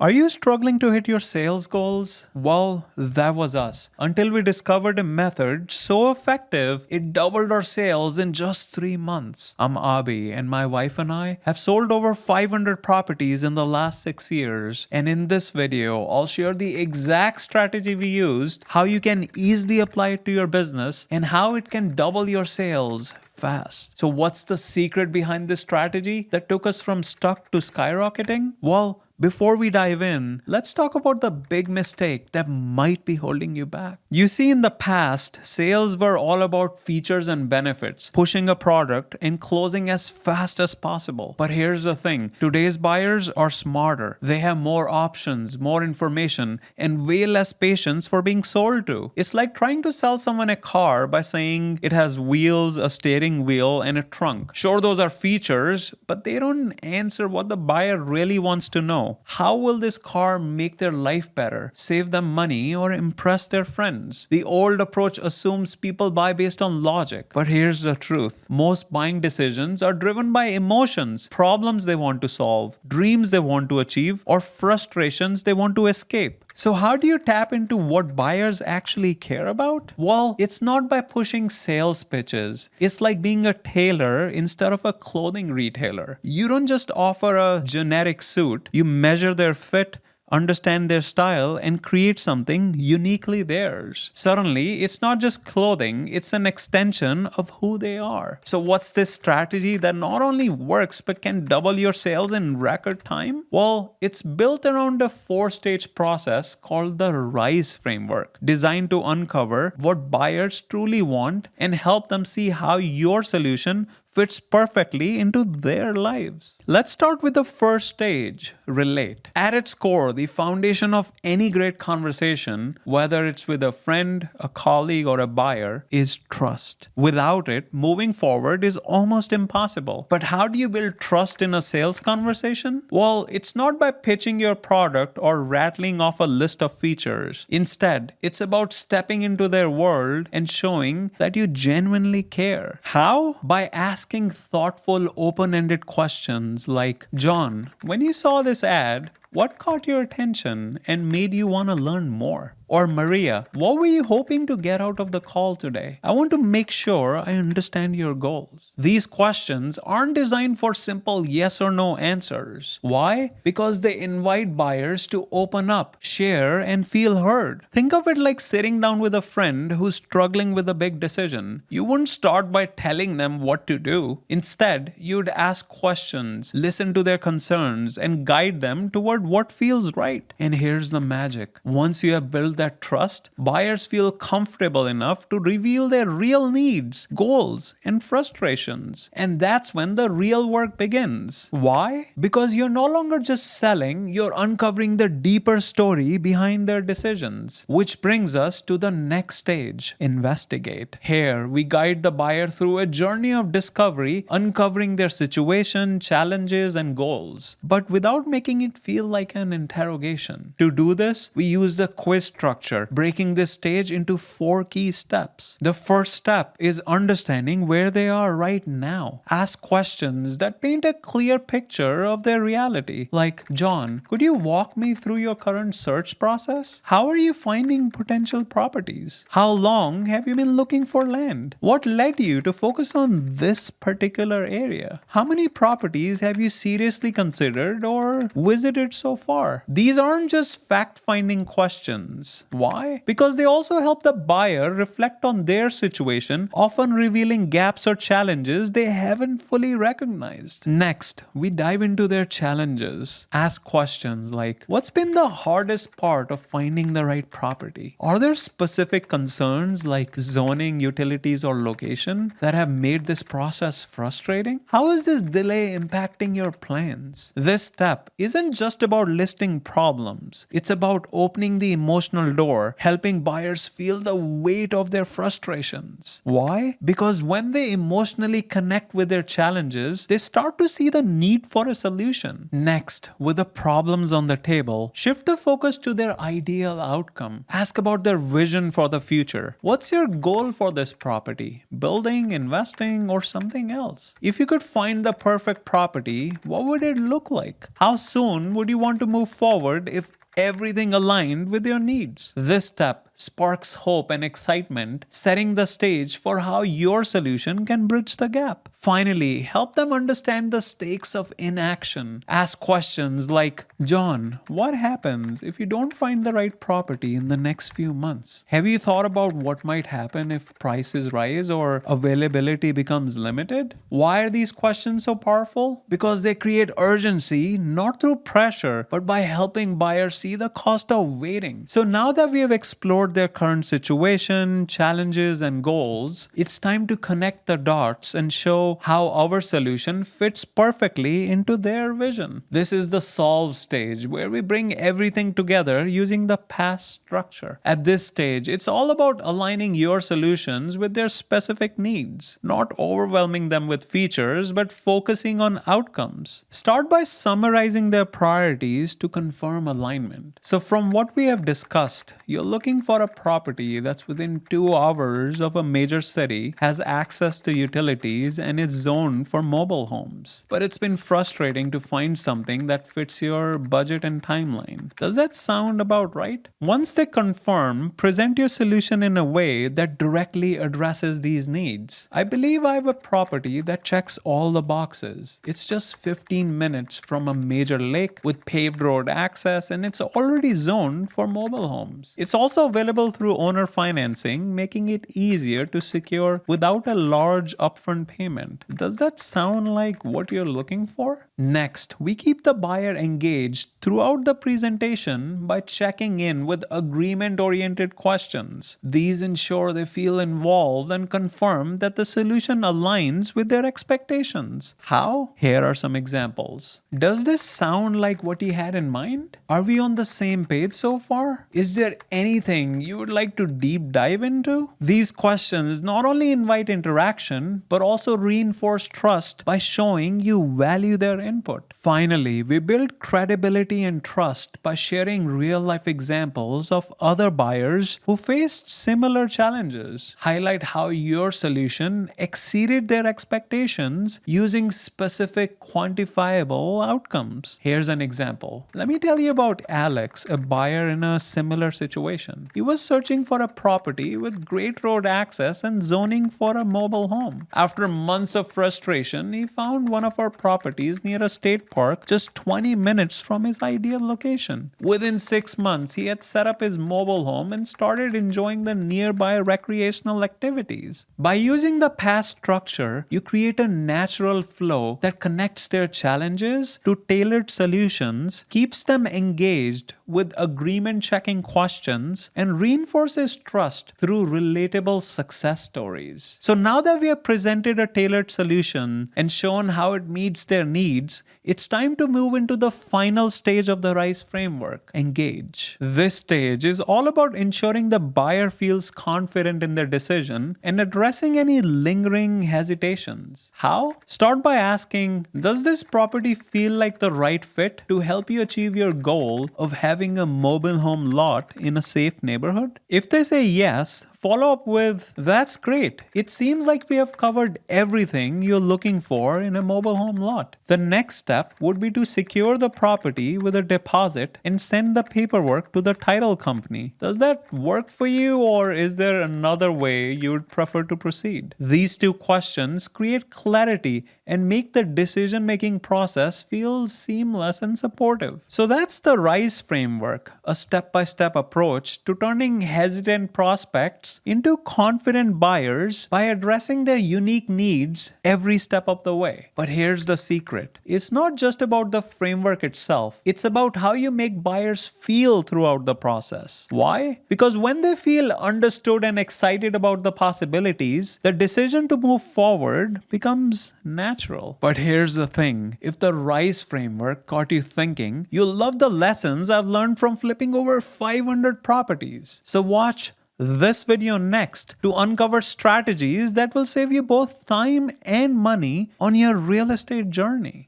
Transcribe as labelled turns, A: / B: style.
A: Are you struggling to hit your sales goals? Well, that was us. Until we discovered a method so effective, it doubled our sales in just 3 months. I'm Abi, and my wife and I have sold over 500 properties in the last 6 years. And in this video, I'll share the exact strategy we used, how you can easily apply it to your business, and how it can double your sales fast. So, what's the secret behind this strategy that took us from stuck to skyrocketing? Well, before we dive in, let's talk about the big mistake that might be holding you back. You see, in the past, sales were all about features and benefits, pushing a product and closing as fast as possible. But here's the thing, today's buyers are smarter. They have more options, more information, and way less patience for being sold to. It's like trying to sell someone a car by saying it has wheels, a steering wheel, and a trunk. Sure, those are features, but they don't answer what the buyer really wants to know. How will this car make their life better, save them money, or impress their friends? The old approach assumes people buy based on logic. But here's the truth. Most buying decisions are driven by emotions, problems they want to solve, dreams they want to achieve, or frustrations they want to escape. So how do you tap into what buyers actually care about? Well, it's not by pushing sales pitches. It's like being a tailor instead of a clothing retailer. You don't just offer a generic suit. You measure their fit, understand their style, and create something uniquely theirs. Suddenly, it's not just clothing, it's an extension of who they are. So what's this strategy that not only works but can double your sales in record time? Well, it's built around a 4-stage process called the RISE framework, designed to uncover what buyers truly want and help them see how your solution fits perfectly into their lives. Let's start with the first stage, relate. At its core, the foundation of any great conversation, whether it's with a friend, a colleague, or a buyer, is trust. Without it, moving forward is almost impossible. But how do you build trust in a sales conversation? Well, it's not by pitching your product or rattling off a list of features. Instead, it's about stepping into their world and showing that you genuinely care. How? By asking thoughtful, open-ended questions like, John, when you saw this ad, what caught your attention and made you want to learn more? Or Maria, what were you hoping to get out of the call today? I want to make sure I understand your goals. These questions aren't designed for simple yes or no answers. Why? Because they invite buyers to open up, share, and feel heard. Think of it like sitting down with a friend who's struggling with a big decision. You wouldn't start by telling them what to do. Instead, you'd ask questions, listen to their concerns, and guide them toward what feels right. And here's the magic. Once you have built that trust, buyers feel comfortable enough to reveal their real needs, goals, and frustrations. And that's when the real work begins. Why? Because you're no longer just selling, you're uncovering the deeper story behind their decisions. Which brings us to the next stage, investigate. Here, we guide the buyer through a journey of discovery, uncovering their situation, challenges, and goals, but without making it feel like an interrogation. To do this, we use the quiz structure, breaking this stage into 4 key steps. The first step is understanding where they are right now. Ask questions that paint a clear picture of their reality. Like, John, could you walk me through your current search process? How are you finding potential properties? How long have you been looking for land? What led you to focus on this particular area? How many properties have you seriously considered or visited so far? These aren't just fact-finding questions. Why? Because they also help the buyer reflect on their situation, often revealing gaps or challenges they haven't fully recognized. Next, we dive into their challenges. Ask questions like, what's been the hardest part of finding the right property? Are there specific concerns like zoning, utilities, or location that have made this process frustrating? How is this delay impacting your plans? This step isn't just about listing problems. It's about opening the emotional door, helping buyers feel the weight of their frustrations. Why? Because when they emotionally connect with their challenges, they start to see the need for a solution. Next, with the problems on the table, shift the focus to their ideal outcome. Ask about their vision for the future. What's your goal for this property? Building, investing, or something else? If you could find the perfect property, what would it look like? How soon would you you want to move forward if everything aligned with your needs. This step sparks hope and excitement, setting the stage for how your solution can bridge the gap. Finally, help them understand the stakes of inaction. Ask questions like, John, what happens if you don't find the right property in the next few months? Have you thought about what might happen if prices rise or availability becomes limited? Why are these questions so powerful? Because they create urgency not through pressure, but by helping buyers see the cost of waiting. So now that we have explored their current situation, challenges, and goals, it's time to connect the dots and show how our solution fits perfectly into their vision. This is the solve stage, where we bring everything together using the PASS structure. At this stage, it's all about aligning your solutions with their specific needs, not overwhelming them with features, but focusing on outcomes. Start by summarizing their priorities to confirm alignment. So from what we have discussed, you're looking for a property that's within 2 hours of a major city, has access to utilities, and is zoned for mobile homes. But it's been frustrating to find something that fits your budget and timeline. Does that sound about right? Once they confirm, present your solution in a way that directly addresses these needs. I believe I have a property that checks all the boxes. It's just 15 minutes from a major lake with paved road access, and it's already zoned for mobile homes. It's also available through owner financing, making it easier to secure without a large upfront payment. Does that sound like what you're looking for? Next, we keep the buyer engaged throughout the presentation by checking in with agreement-oriented questions. These ensure they feel involved and confirm that the solution aligns with their expectations. How? Here are some examples. Does this sound like what you had in mind? Are we on the same page so far? Is there anything you would like to deep dive into? These questions not only invite interaction, but also reinforce trust by showing you value their input. Finally, we build credibility and trust by sharing real-life examples of other buyers who faced similar challenges. Highlight how your solution exceeded their expectations using specific quantifiable outcomes. Here's an example. Let me tell you about Alex, a buyer in a similar situation. He was searching for a property with great road access and zoning for a mobile home. After months of frustration, he found one of our properties near a state park just 20 minutes from his ideal location. Within 6 months, he had set up his mobile home and started enjoying the nearby recreational activities. By using the PASS structure, you create a natural flow that connects their challenges to tailored solutions, keeps them engaged with agreement-checking questions, and reinforces trust through relatable success stories. So now that we have presented a tailored solution and shown how it meets their needs, it's time to move into the final stage of the RISE framework, engage. This stage is all about ensuring the buyer feels confident in their decision and addressing any lingering hesitations. How? Start by asking, does this property feel like the right fit to help you achieve your goal of having a mobile home lot in a safe neighborhood? If they say yes, follow up with, that's great. It seems like we have covered everything you're looking for in a mobile home lot. The next step would be to secure the property with a deposit and send the paperwork to the title company. Does that work for you, or is there another way you would prefer to proceed? These two questions create clarity and make the decision-making process feel seamless and supportive. So that's the RISE framework, a step-by-step approach to turning hesitant prospects into confident buyers by addressing their unique needs every step of the way. But here's the secret. It's not just about the framework itself. It's about how you make buyers feel throughout the process. Why? Because when they feel understood and excited about the possibilities, the decision to move forward becomes natural. But here's the thing. If the RISE framework got you thinking, you'll love the lessons I've learned from flipping over 500 properties. So watch this video next to uncover strategies that will save you both time and money on your real estate journey.